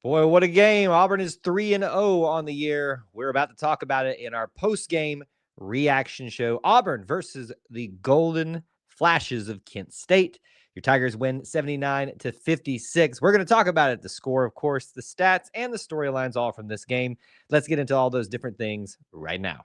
Boy, what a game. Auburn is 3-0 on the year. We're about to talk about it in our post-game reaction show. Auburn versus the Golden Flashes of Kent State. Your Tigers win 79-56. We're going to talk about it, the score, of course, the stats, and the storylines all from this game. Let's get into all those different things right now.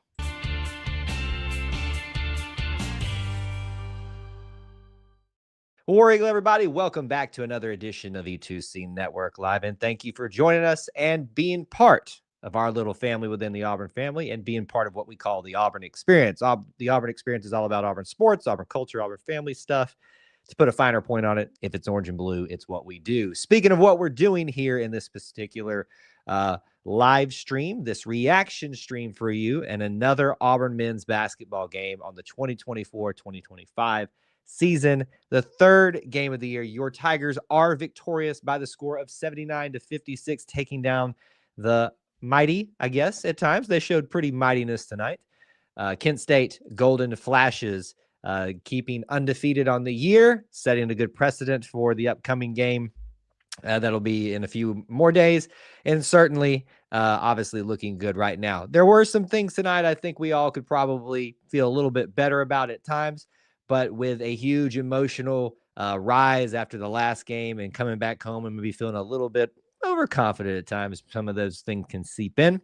War Eagle, everybody, welcome back to another edition of E2C Network Live, and thank you for joining us and being part of our little family within the Auburn family and being part of what we call the Auburn Experience. The Auburn Experience is all about Auburn sports, Auburn culture, Auburn family stuff. To put a finer point on it, if it's orange and blue, it's what we do. Speaking of what we're doing here in this particular live stream, this reaction stream for you, and another Auburn men's basketball game on the 2024-2025 season, the third game of the year. Your Tigers are victorious by the score of 79-56, taking down the mighty, I guess, at times. They showed pretty mightiness tonight. Kent State Golden Flashes keeping undefeated on the year, setting a good precedent for the upcoming game. That'll be in a few more days, and certainly, obviously, looking good right now. There were some things tonight I think we all could probably feel a little bit better about at times, but with a huge emotional rise after the last game and coming back home and maybe feeling a little bit overconfident at times, some of those things can seep in.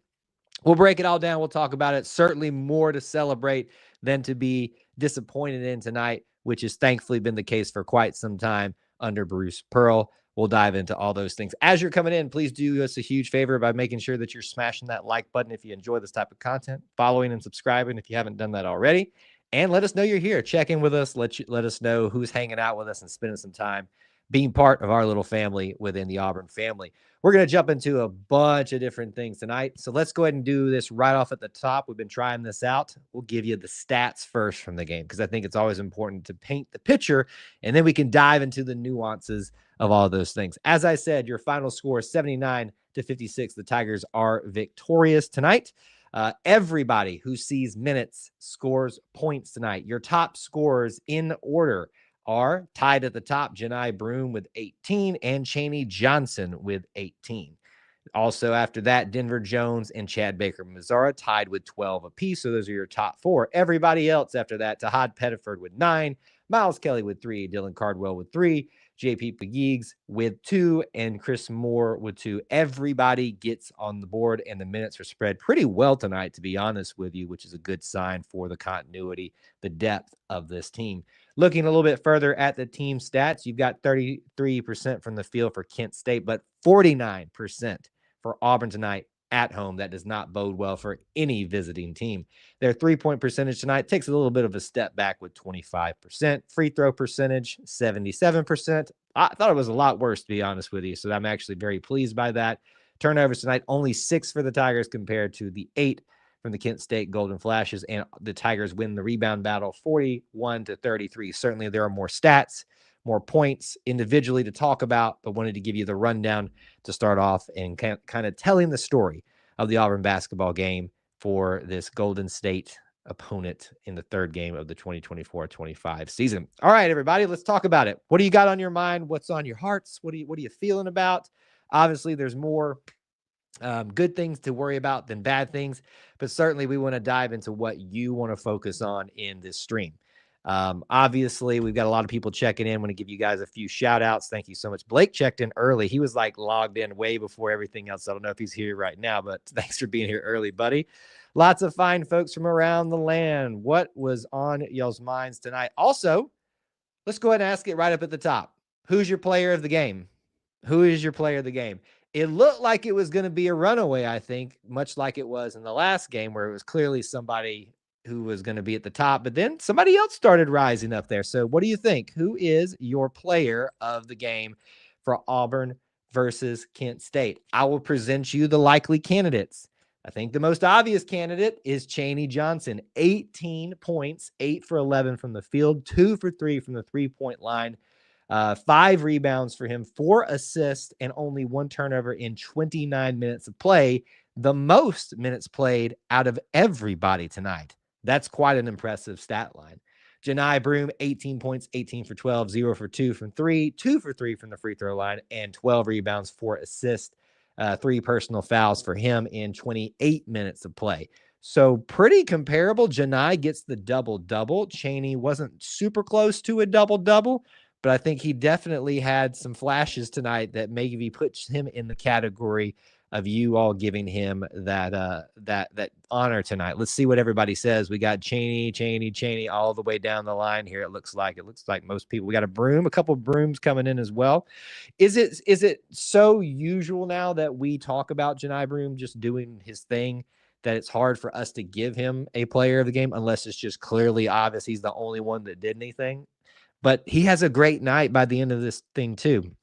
We'll break it all down. We'll talk about it. Certainly more to celebrate than to be disappointed in tonight, which has thankfully been the case for quite some time under Bruce Pearl. We'll dive into all those things. As you're coming in, please do us a huge favor by making sure that you're smashing that like button if you enjoy this type of content, following and subscribing if you haven't done that already, and let us know you're here. Check in with us. Let us know who's hanging out with us and spending some time being part of our little family within the Auburn family. We're going to jump into a bunch of different things tonight. So let's go ahead and do this right off at the top. We've been trying this out. We'll give you the stats first from the game because I think it's always important to paint the picture, and then we can dive into the nuances of all of those things. As I said, your final score is 79-56. The Tigers are victorious tonight. Everybody who sees minutes scores points tonight. Your top scorers in order are tied at the top, Janai Broome with 18 and Chaney Johnson with 18. Also after that, Denver Jones and Chad Baker-Mazara tied with 12 apiece. So those are your top four. Everybody else after that, Tahad Pettiford with 9, Miles Kelly with 3, Dylan Cardwell with 3, JP Pegues with 2, and Chris Moore with 2. Everybody gets on the board, and the minutes are spread pretty well tonight, to be honest with you, which is a good sign for the continuity, the depth of this team. Looking a little bit further at the team stats, you've got 33% from the field for Kent State, but 49% for Auburn tonight at home. That does not bode well for any visiting team. Their three-point percentage tonight takes a little bit of a step back with 25%. Free throw percentage, 77%. I thought it was a lot worse, to be honest with you, so I'm actually very pleased by that. Turnovers tonight, only 6 for the Tigers compared to the 8 from the Kent State Golden Flashes, and the Tigers win the rebound battle 41-33. Certainly there are more stats, more points individually to talk about, but wanted to give you the rundown to start off and kind of telling the story of the Auburn basketball game for this Golden State opponent in the third game of the 2024-25 season. All right, everybody, let's talk about it. What do you got on your mind? What's on your hearts? What are you feeling about? Obviously, there's more good things to worry about than bad things, but certainly we want to dive into what you want to focus on in this stream. Obviously, we've got a lot of people checking in. I want to give you guys a few shout outs. Thank you so much. Blake checked in early. He was like logged in way before everything else. I don't know if he's here right now, but thanks for being here early, buddy. Lots of fine folks from around the land. What was on y'all's minds tonight? Also, let's go ahead and ask it right up at the top. Who's your player of the game? Who is your player of the game? It looked like it was going to be a runaway, I think, much like it was in the last game where it was clearly somebody who was going to be at the top, but then somebody else started rising up there. So what do you think? Who is your player of the game for Auburn versus Kent State? I will present you the likely candidates. I think the most obvious candidate is Chaney Johnson. 18 points, 8 for 11 from the field, 2 for 3 from the three-point line. 5 rebounds for him, 4 assists, and only 1 turnover in 29 minutes of play, the most minutes played out of everybody tonight. That's quite an impressive stat line. Janai Broome, 18 points, 18 for 12, 0 for 2 from 3, 2 for 3 from the free throw line, and 12 rebounds, 4 assists. 3 personal fouls for him in 28 minutes of play. So pretty comparable. Janai gets the double-double. Chaney wasn't super close to a double-double, but I think he definitely had some flashes tonight that maybe puts him in the category of you all giving him that honor tonight. Let's see what everybody says. We got Chaney all the way down the line here. It looks like most people. We got a couple brooms coming in as well. Is it so usual now that we talk about Janai Broom just doing his thing that it's hard for us to give him a player of the game unless it's just clearly obvious he's the only one that did anything? But he has a great night by the end of this thing too.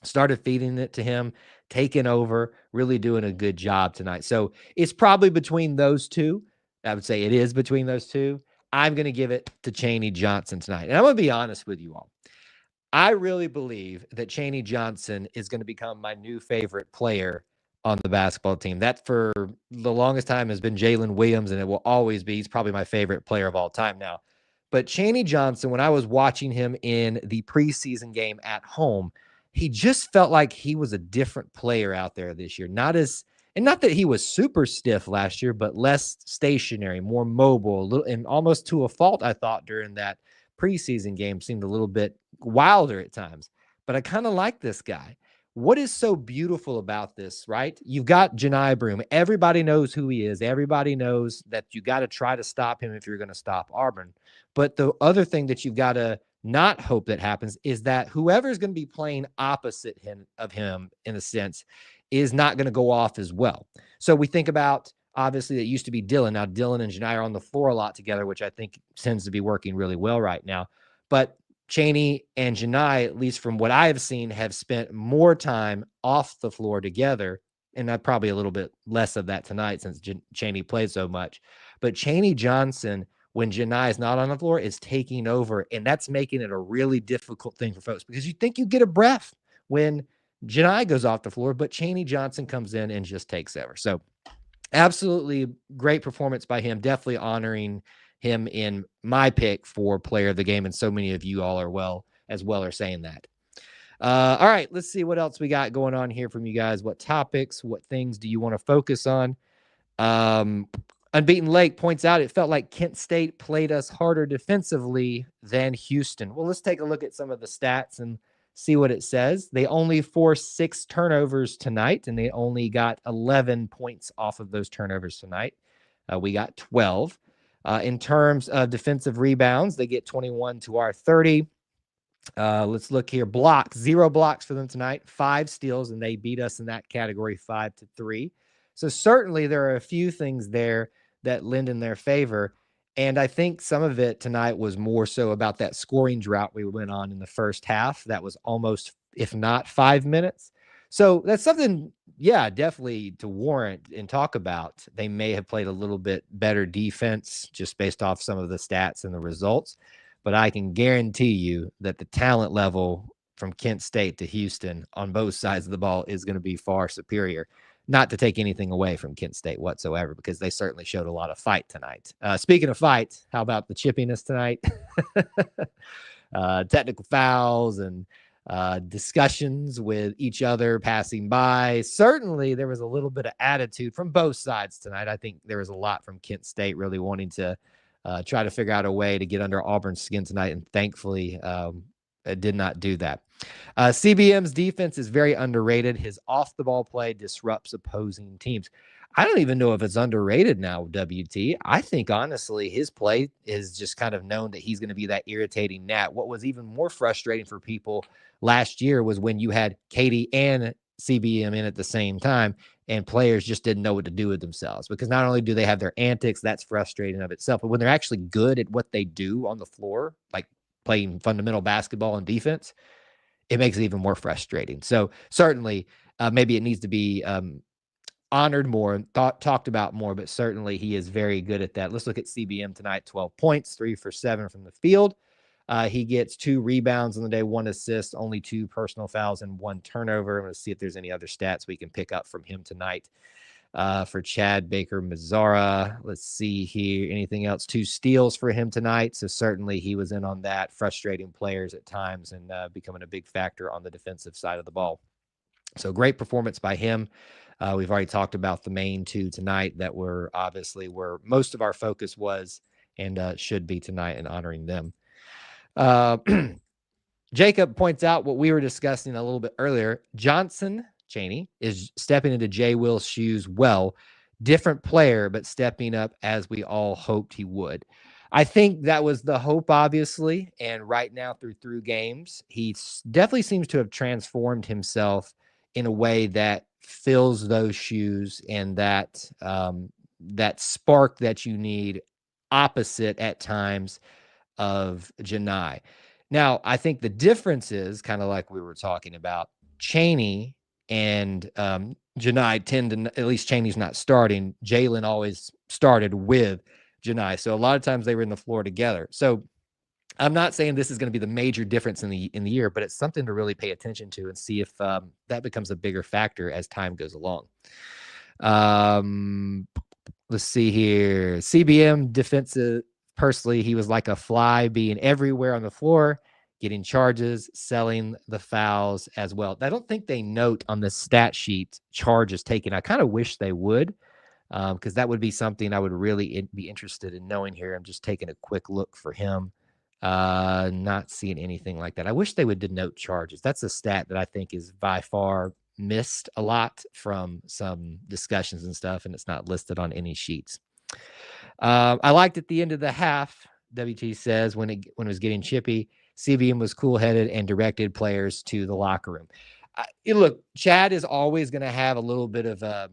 Started feeding it to him, taking over, really doing a good job tonight. So it's probably between those two. I would say it is between those two. I'm going to give it to Chaney Johnson tonight. And I'm going to be honest with you all. I really believe that Chaney Johnson is going to become my new favorite player on the basketball team. That for the longest time has been Jalen Williams, and it will always be. He's probably my favorite player of all time now. But Chaney Johnson, when I was watching him in the preseason game at home, he just felt like he was a different player out there this year. Not that he was super stiff last year, but less stationary, more mobile, a little, and almost to a fault, I thought, during that preseason game seemed a little bit wilder at times. But I kind of like this guy. What is so beautiful about this, right? You've got Janai Broom. Everybody knows who he is. Everybody knows that you got to try to stop him if you're going to stop Auburn. But the other thing that you've got to not hope that happens is that whoever's going to be playing opposite of him, in a sense, is not going to go off as well. So we think about, obviously, that used to be Dylan. Now, Dylan and Janai are on the floor a lot together, which I think tends to be working really well right now. But Chaney and Janai, at least from what I have seen, have spent more time off the floor together. And probably a little bit less of that tonight since Chaney played so much. But Chaney Johnson, when Janai is not on the floor, is taking over. And that's making it a really difficult thing for folks because you think you get a breath when Janai goes off the floor, but Chaney Johnson comes in and just takes over. So absolutely great performance by him. Definitely honoring him in my pick for player of the game. And so many of you all are saying that. All right, let's see what else we got going on here from you guys. What topics, what things do you want to focus on? Unbeaten Lake points out it felt like Kent State played us harder defensively than Houston. Well, let's take a look at some of the stats and see what it says. They only forced 6 turnovers tonight, and they only got 11 points off of those turnovers tonight. We got 12. In terms of defensive rebounds, they get 21 to our 30. Let's look here. Blocks, 0 blocks for them tonight, 5 steals, and they beat us in that category 5-3. So certainly there are a few things there that lend in their favor. And I think some of it tonight was more so about that scoring drought we went on in the first half. That was almost, if not 5 minutes. So that's something, yeah, definitely to warrant and talk about. They may have played a little bit better defense just based off some of the stats and the results. But I can guarantee you that the talent level from Kent State to Houston on both sides of the ball is going to be far superior. Not to take anything away from Kent State whatsoever, because they certainly showed a lot of fight tonight. Speaking of fight, how about the chippiness tonight? Technical fouls and discussions with each other passing by. Certainly, there was a little bit of attitude from both sides tonight. I think there was a lot from Kent State really wanting to try to figure out a way to get under Auburn's skin tonight, and thankfully it did not do that. CBM's defense is very underrated. His off-the-ball play disrupts opposing teams. I don't even know if it's underrated now, WT. I think, honestly, his play is just kind of known that he's going to be that irritating gnat. What was even more frustrating for people last year was when you had Katie and CBM in at the same time, and players just didn't know what to do with themselves, because not only do they have their antics, that's frustrating of itself, but when they're actually good at what they do on the floor, like playing fundamental basketball and defense, it makes it even more frustrating. So certainly maybe it needs to be honored more, talked about more, but certainly he is very good at that. Let's look at CBM tonight. 12 points, 3 for 7 from the field. He gets 2 rebounds on the day, 1 assist, only 2 personal fouls, and 1 turnover. I'm going to see if there's any other stats we can pick up from him tonight. For Chad Baker Mazzara, let's see here. Anything else? 2 steals for him tonight. So certainly he was in on that, frustrating players at times and becoming a big factor on the defensive side of the ball. So great performance by him. We've already talked about the main two tonight that were obviously where most of our focus was and should be tonight in honoring them. Jacob points out what we were discussing a little bit earlier. Johnson Chaney is stepping into Jay Will's shoes well. Different player, but stepping up as we all hoped he would. I think that was the hope, obviously. And right now, through games, he definitely seems to have transformed himself in a way that fills those shoes and that spark that you need opposite at times of Janai. Now, I think the difference is kind of like we were talking about. Chaney and Janai tend to, at least Chaney's not starting. Jalen always started with Janai. So a lot of times they were in the floor together. So I'm not saying this is going to be the major difference in the year, but it's something to really pay attention to and see if that becomes a bigger factor as time goes along. Let's see here. CBM defensive. Personally, he was like a fly, being everywhere on the floor, getting charges, selling the fouls as well. I don't think they note on the stat sheet charges taken. I kind of wish they would, because that would be something I would really be interested in knowing here. I'm just taking a quick look for him. Not seeing anything like that. I wish they would denote charges. That's a stat that I think is by far missed a lot from some discussions and stuff, and it's not listed on any sheets. I liked at the end of the half, WT says, when it was getting chippy, CBM was cool-headed and directed players to the locker room. Look, Chad is always going to have a little bit of,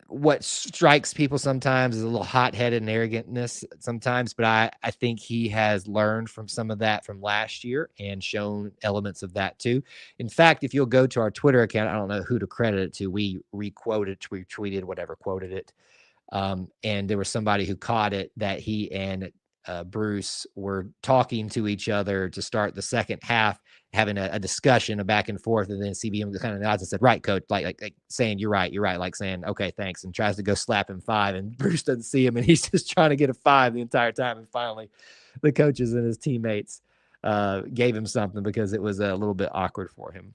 what strikes people sometimes is a little hot-headed and arrogantness sometimes, but I think he has learned from some of that from last year and shown elements of that too. In fact, if you'll go to our Twitter account, I don't know who to credit it to. We re-quoted, we tweeted, whatever, quoted it. And there was somebody who caught it that he and Bruce were talking to each other to start the second half, having a discussion, a back and forth, and then CBM kind of nods and said, "Right, coach," like saying, "You're right," like saying, "Okay, thanks," and tries to go slap him 5, and Bruce doesn't see him, and he's just trying to get a 5 the entire time, and finally, the coaches and his teammates gave him something because it was a little bit awkward for him.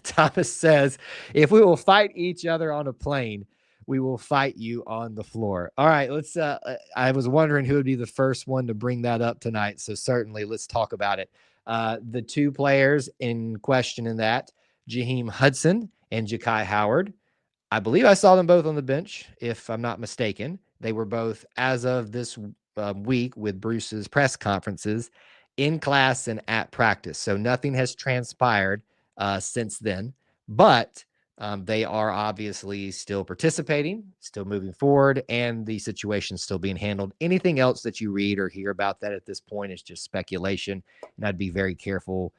Thomas says, "If we will fight each other on a plane, we will fight you on the floor." All right, let's I was wondering who would be the first one to bring that up tonight, so certainly let's talk about it. The two players in question in that, Jaheim Hudson and Ja'Kai Howard. I believe I saw them both on the bench, if I'm not mistaken. They were both, as of this week with Bruce's press conferences, in class and at practice. So nothing has transpired since then, but they are obviously still participating, still moving forward, and the situation still being handled. Anything else that you read or hear about that at this point is just speculation, and I'd be very careful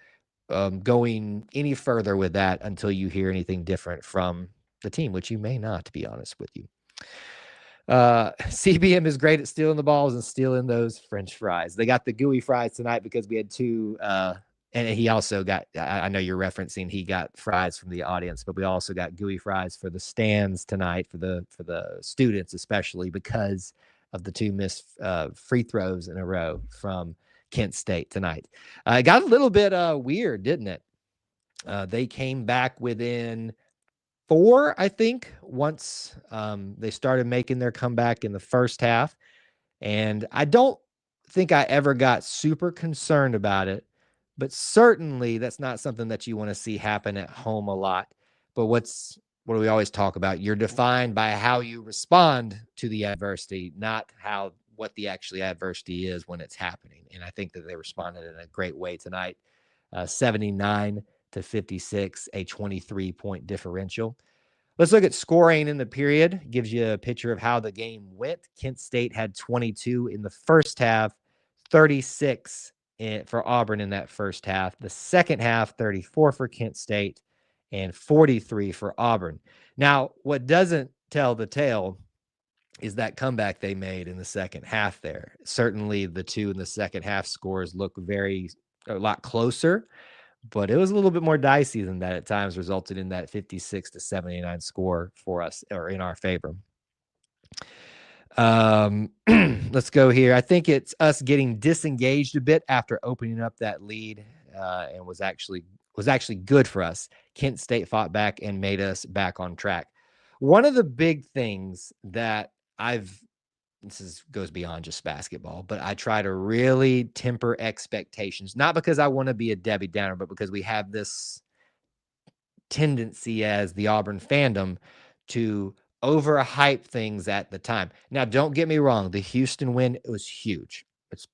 going any further with that until you hear anything different from the team, which you may not, to be honest with you. CBM is great at stealing the balls and stealing those French fries. They got the gooey fries tonight because we had two. And he also got, I know you're referencing, he got fries from the audience, but we also got gooey fries for the stands tonight for the students, especially because of the two missed free throws in a row from Kent State tonight. It got a little bit weird, didn't it? They came back within 4, I think, once they started making their comeback in the first half. And I don't think I ever got super concerned about it, but certainly that's not something that you want to see happen at home a lot. But what do we always talk about? You're defined by how you respond to the adversity, not what the actually adversity is when it's happening. And I think that they responded in a great way tonight. 79-56, a 23-point differential. Let's look at scoring in the period. Gives you a picture of how the game went. Kent State had 22 in the first half, 36 for Auburn in that first half. The second half, 34 for Kent State and 43 for Auburn. Now, what doesn't tell the tale is that comeback they made in the second half there. Certainly the two in the second half scores look a lot closer, but it was a little bit more dicey than that at times, resulted in that 56-79 score for us, or in our favor. Let's go here. I think it's us getting disengaged a bit after opening up that lead, and was actually was actually good for us. Kent State fought back and made us back on track. One of the big things that goes beyond just basketball, but I try to really temper expectations, not because I want to be a Debbie Downer, but because we have this tendency as the Auburn fandom to overhype things at the time. Now, don't get me wrong. The Houston win, it was huge. It's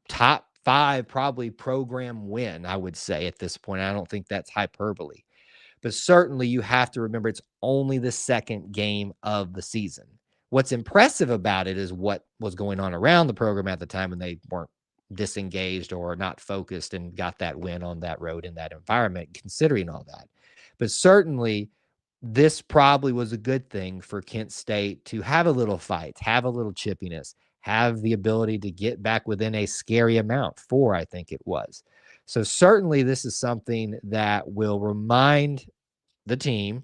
top 5 probably program win, I would say at this point. I don't think that's hyperbole. But certainly you have to remember it's only the second game of the season. What's impressive about it is what was going on around the program at the time when they weren't disengaged or not focused and got that win on that road in that environment, considering all that. But certainly this probably was a good thing for Kent State to have a little fight, have a little chippiness, have the ability to get back within a scary amount, 4, I think it was. So certainly this is something that will remind the team,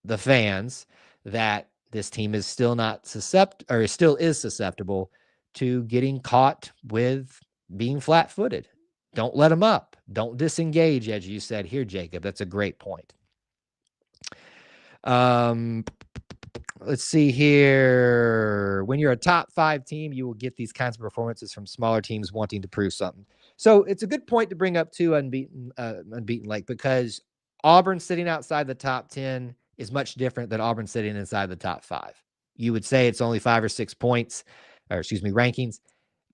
the fans, that this team is still not susceptible, or still is susceptible to getting caught with being flat-footed. Don't let them up. Don't disengage, as you said here, Jacob. That's a great point. Let's see here. When you're a top 5 team, you will get these kinds of performances from smaller teams wanting to prove something. So it's a good point to bring up too, Unbeaten Lake, because Auburn sitting outside the top 10 is much different than Auburn sitting inside the top 5. You would say it's only 5 or 6 points, or rankings,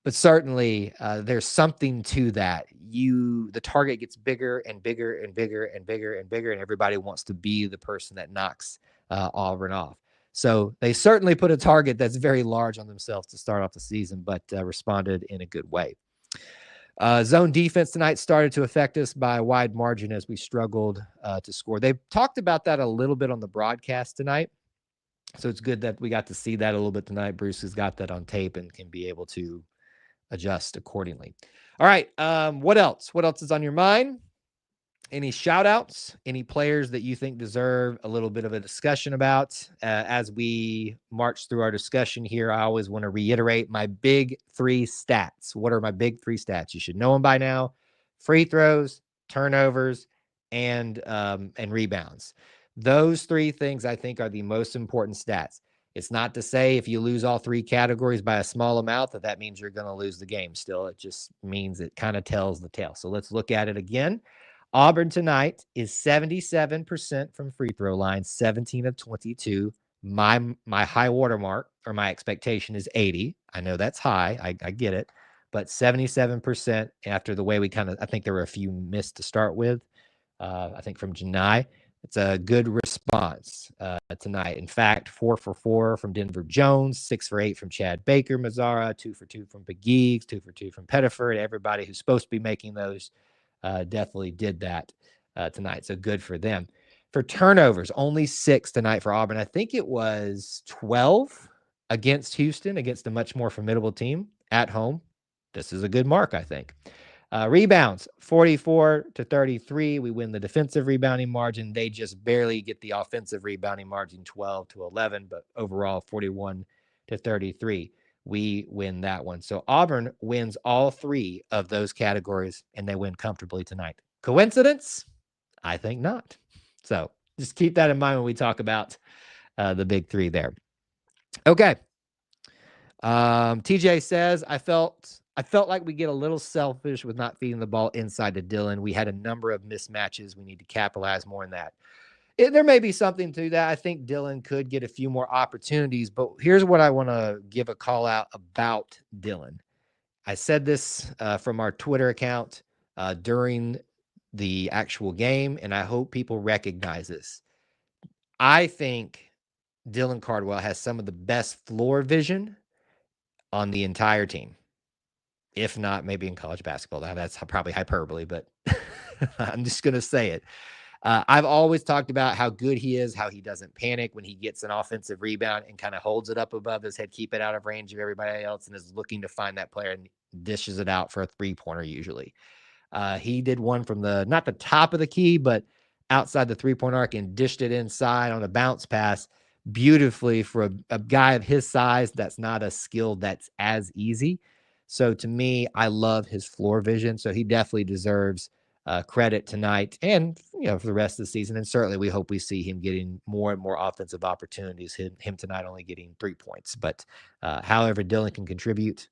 but certainly there's something to that. The target gets bigger and bigger and bigger and bigger and bigger, and everybody wants to be the person that knocks Auburn off. So they certainly put a target that's very large on themselves to start off the season, but responded in a good way. Zone defense tonight started to affect us by a wide margin as we struggled to score. They talked about that a little bit on the broadcast tonight. So it's good that we got to see that a little bit tonight. Bruce has got that on tape and can be able to adjust accordingly. All right. What else? What else is on your mind? Any shout outs? Any players that you think deserve a little bit of a discussion about? As we march through our discussion here, I always want to reiterate my big 3 stats. What are my big 3 stats? You should know them by now: free throws, turnovers, and rebounds. Those 3 things I think are the most important stats. It's not to say if you lose all 3 categories by a small amount that means you're going to lose the game still. It just means it kind of tells the tale. So let's look at it again. Auburn tonight is 77% from free throw line, 17 of 22. My high water mark, or my expectation, is 80. I know that's high. I get it. But 77% after the way we I think there were a few missed to start with. I think from Janai. It's a good response tonight. In fact, 4 for 4 from Denver Jones, 6 for 8 from Chad Baker, Mazzara, 2 for 2 from Pegues, 2 for 2 from Pettiford. Everybody who's supposed to be making those definitely did that tonight. So good for them. For turnovers, only 6 tonight for Auburn. I think it was 12 against Houston, against a much more formidable team at home. This is a good mark, I think. Rebounds, 44 to 33. We win the defensive rebounding margin. They just barely get the offensive rebounding margin, 12 to 11, but overall 41 to 33. We win that one. So Auburn wins all 3 of those categories, and they win comfortably tonight. Coincidence? I think not. So just keep that in mind when we talk about the big 3 there. Okay. TJ says, I felt like we get a little selfish with not feeding the ball inside to Dylan. We had a number of mismatches. We need to capitalize more on that. There may be something to that. I think Dylan could get a few more opportunities, but here's what I want to give a call out about Dylan. I said this from our Twitter account during the actual game, and I hope people recognize this. I think Dylan Cardwell has some of the best floor vision on the entire team. If not, maybe in college basketball. Now, that's probably hyperbole, but I'm just going to say it. I've always talked about how good he is, how he doesn't panic when he gets an offensive rebound and kind of holds it up above his head, keep it out of range of everybody else, and is looking to find that player and dishes it out for a 3-pointer usually. He did one from not the top of the key, but outside the 3-point arc and dished it inside on a bounce pass beautifully for a guy of his size. That's not a skill that's as easy. So to me, I love his floor vision. So he definitely deserves credit tonight and, for the rest of the season. And certainly we hope we see him getting more and more offensive opportunities, him tonight only getting 3 points. But however Dylan can contribute,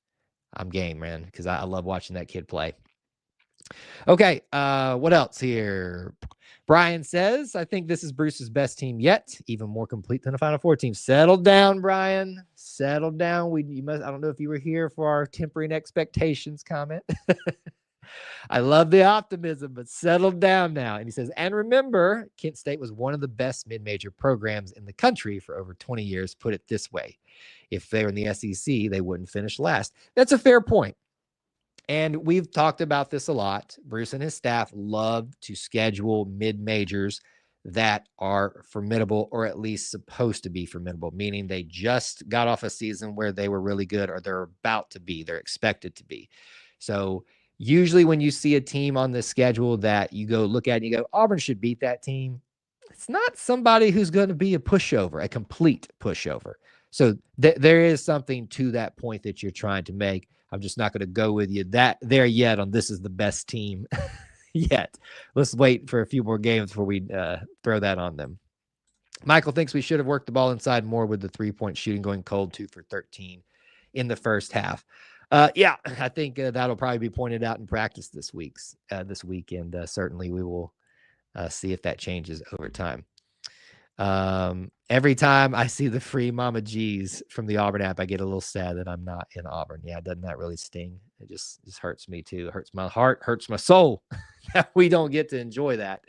I'm game, man, because I love watching that kid play. Okay, what else here? Brian says, I think this is Bruce's best team yet, even more complete than a Final Four team. Settle down, Brian. Settle down. I don't know if you were here for our tempering expectations comment. I love the optimism, but settle down now. And he says, and remember, Kent State was one of the best mid-major programs in the country for over 20 years. Put it this way. If they were in the SEC, they wouldn't finish last. That's a fair point. And we've talked about this a lot. Bruce and his staff love to schedule mid-majors that are formidable, or at least supposed to be formidable, meaning they just got off a season where they were really good, or they're about to be, they're expected to be. So usually when you see a team on the schedule that you go look at and you go, Auburn should beat that team, it's not somebody who's going to be a pushover, a complete pushover. So there is something to that point that you're trying to make. I'm just not going to go with you there yet on this is the best team yet. Let's wait for a few more games before we throw that on them. Michael thinks we should have worked the ball inside more with the 3-point shooting, going cold 2 for 13 in the first half. Yeah, I think that'll probably be pointed out in practice this weekend. Certainly we will see if that changes over time. Every time I see the free Mama G's from the Auburn app, I get a little sad that I'm not in Auburn. Yeah, doesn't that really sting? It just hurts me too. It hurts my heart, hurts my soul that we don't get to enjoy that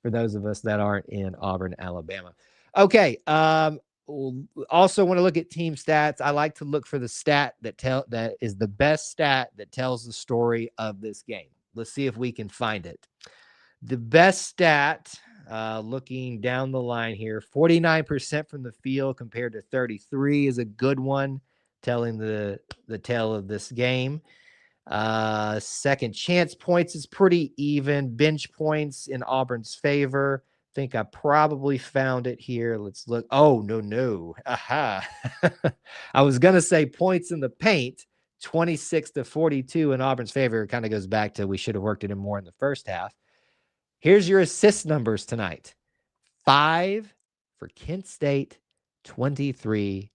for those of us that aren't in Auburn, Alabama. Okay. Also want to look at team stats. I like to look for the stat that is the best stat that tells the story of this game. Let's see if we can find it. The best stat, looking down the line here, 49% from the field compared to 33 is a good one, telling the tale of this game. Second chance points is pretty even. Bench points in Auburn's favor. I think I probably found it here. Let's look. Oh, no. Aha. I was going to say points in the paint, 26-42 in Auburn's favor. It kind of goes back to we should have worked it in more in the first half. Here's your assist numbers tonight. 5 for Kent State, 23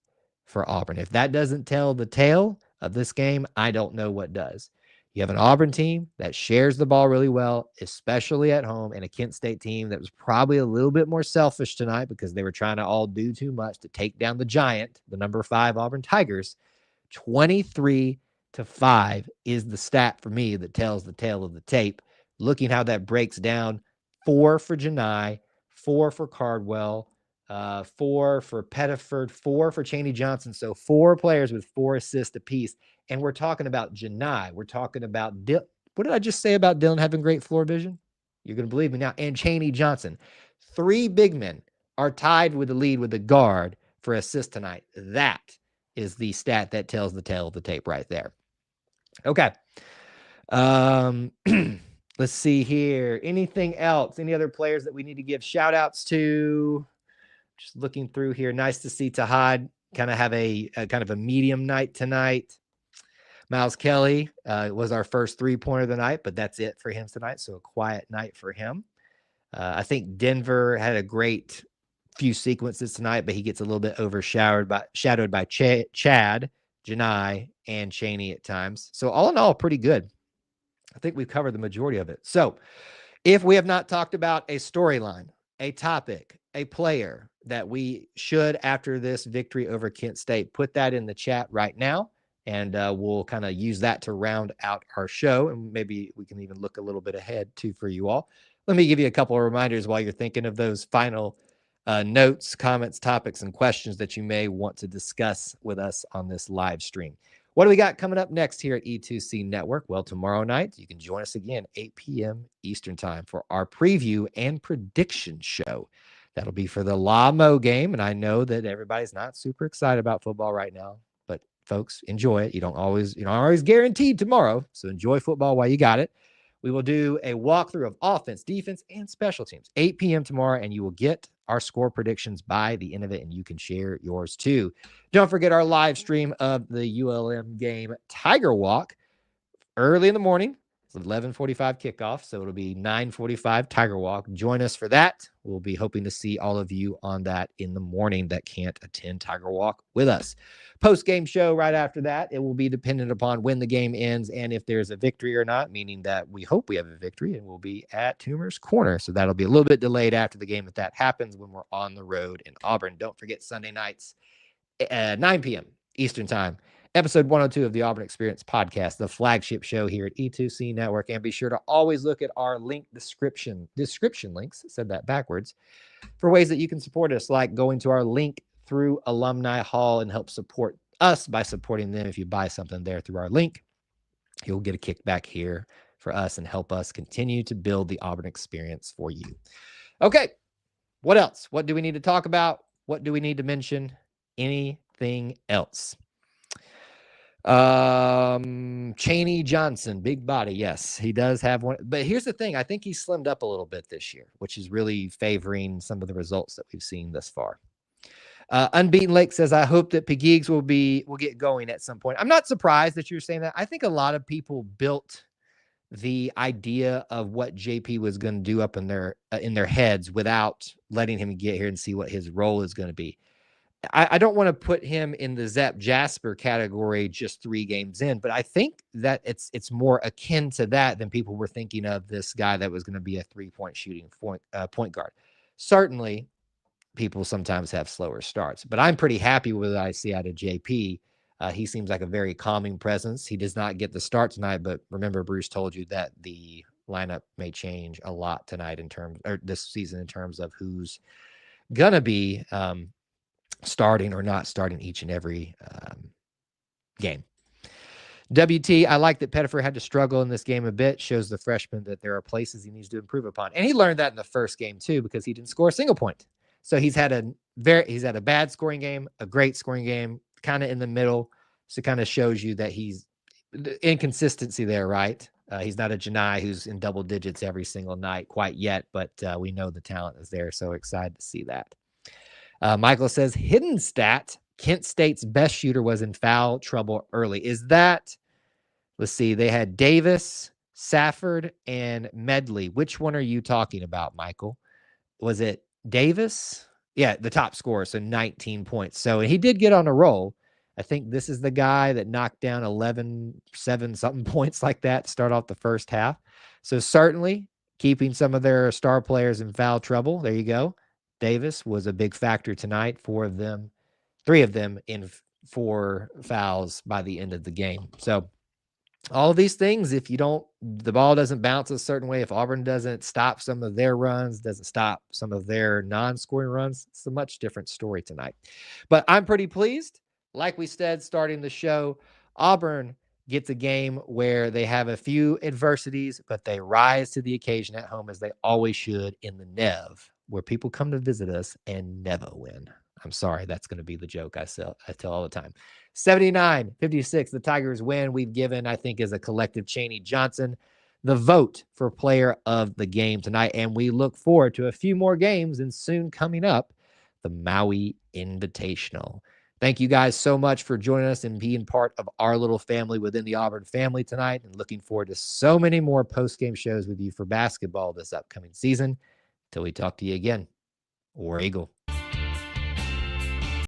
for Auburn. If that doesn't tell the tale of this game, I don't know what does. You have an Auburn team that shares the ball really well, especially at home, and a Kent State team that was probably a little bit more selfish tonight because they were trying to all do too much to take down the giant, the number 5 Auburn Tigers. 23-5 is the stat for me that tells the tale of the tape. Looking how that breaks down, 4 for Janai, 4 for Cardwell, 4 for Pettiford, 4 for Chaney Johnson. So 4 players with 4 assists apiece. And we're talking about Janai. We're talking about what did I just say about Dylan having great floor vision? You're going to believe me now. And Chaney Johnson. 3 big men are tied with the lead with the guard for assists tonight. That is the stat that tells the tale of the tape right there. Okay. Let's see here. Anything else? Any other players that we need to give shout outs to? Just looking through here. Nice to see Tahad kind of have a kind of a medium night tonight. Miles Kelly was our first 3-pointer of the night, but that's it for him tonight. So a quiet night for him. I think Denver had a great few sequences tonight, but he gets a little bit overshadowed by Chad, Janai, and Chaney at times. So all in all, pretty good. I think we've covered the majority of it. So if we have not talked about a storyline, a topic, a player that we should, after this victory over Kent State, put that in the chat right now. And we'll kind of use that to round out our show. And maybe we can even look a little bit ahead too for you all. Let me give you a couple of reminders while you're thinking of those final notes, comments, topics, and questions that you may want to discuss with us on this live stream. What do we got coming up next here at E2C Network? Well, tomorrow night, you can join us again, 8 p.m. Eastern Time, for our preview and prediction show. That'll be for the La Mo game, and I know that everybody's not super excited about football right now, but folks, enjoy it. You don't always guaranteed tomorrow, so enjoy football while you got it. We will do a walkthrough of offense, defense, and special teams, 8 p.m. tomorrow, and you will get our score predictions by the end of it, and you can share yours too. Don't forget our live stream of the ULM game Tiger Walk early in the morning. 11:45 kickoff, so it'll be 9:45 Tiger Walk. Join us for that. We'll be hoping to see all of you on that in the morning that can't attend Tiger Walk with us. Post-game show right after that. It will be dependent upon when the game ends and if there's a victory or not, meaning that we hope we have a victory, and we'll be at Toomer's Corner. So that'll be a little bit delayed after the game if that happens when we're on the road in Auburn. Don't forget Sunday nights at 9 p.m. Eastern Time. Episode 102 of the Auburn Experience podcast, the flagship show here at E2C Network. And be sure to always look at our link description links, said that backwards, for ways that you can support us, like going to our link through Alumni Hall and help support us by supporting them. If you buy something there through our link, you'll get a kickback here for us and help us continue to build the Auburn Experience for you. Okay, what else? What do we need to talk about? What do we need to mention? Anything else? Chaney Johnson, big body. Yes, he does have one. But here's the thing. I think he slimmed up a little bit this year, which is really favoring some of the results that we've seen thus far. Unbeaten Lake says, I hope that Pegues will get going at some point. I'm not surprised that you're saying that. I think a lot of people built the idea of what JP was going to do up in their heads without letting him get here and see what his role is going to be. I don't want to put him in the Zep Jasper category just 3 games in, but I think that it's more akin to that than people were thinking of this guy that was going to be a 3-point shooting point guard. Certainly, people sometimes have slower starts, but I'm pretty happy with what I see out of JP. He seems like a very calming presence. He does not get the start tonight, but remember, Bruce told you that the lineup may change a lot tonight this season in terms of who's gonna be starting or not starting each and every game. WT, I like that Pettifer had to struggle in this game a bit. Shows the freshman that there are places he needs to improve upon. And he learned that in the first game too, because he didn't score a single point. So he's had a bad scoring game, a great scoring game, kind of in the middle. So it kind of shows you that he's the inconsistency there, right? He's not a Janai who's in double digits every single night quite yet, but we know the talent is there. So excited to see that. Michael says, hidden stat, Kent State's best shooter was in foul trouble early. Is that, let's see, they had Davis, Safford, and Medley. Which one are you talking about, Michael? Was it Davis? Yeah, the top scorer, so 19 points. So he did get on a roll. I think this is the guy that knocked down 11, 7-something points like that to start off the first half. So certainly keeping some of their star players in foul trouble. There you go. Davis was a big factor tonight. 3 of them in 4 fouls by the end of the game. So all of these things, if the ball doesn't bounce a certain way, if Auburn doesn't stop some of their runs, doesn't stop some of their non-scoring runs, it's a much different story tonight. But I'm pretty pleased. Like we said, starting the show, Auburn gets a game where they have a few adversities, but they rise to the occasion at home as they always should in the Nev, where people come to visit us and never win. I'm sorry, that's going to be the joke I tell all the time. 79-56, the Tigers win. We've given, I think, as a collective, Chaney Johnson the vote for player of the game tonight, and we look forward to a few more games and soon coming up, the Maui Invitational. Thank you guys so much for joining us and being part of our little family within the Auburn family tonight, and looking forward to so many more post-game shows with you for basketball this upcoming season. Till we talk to you again, War Eagle.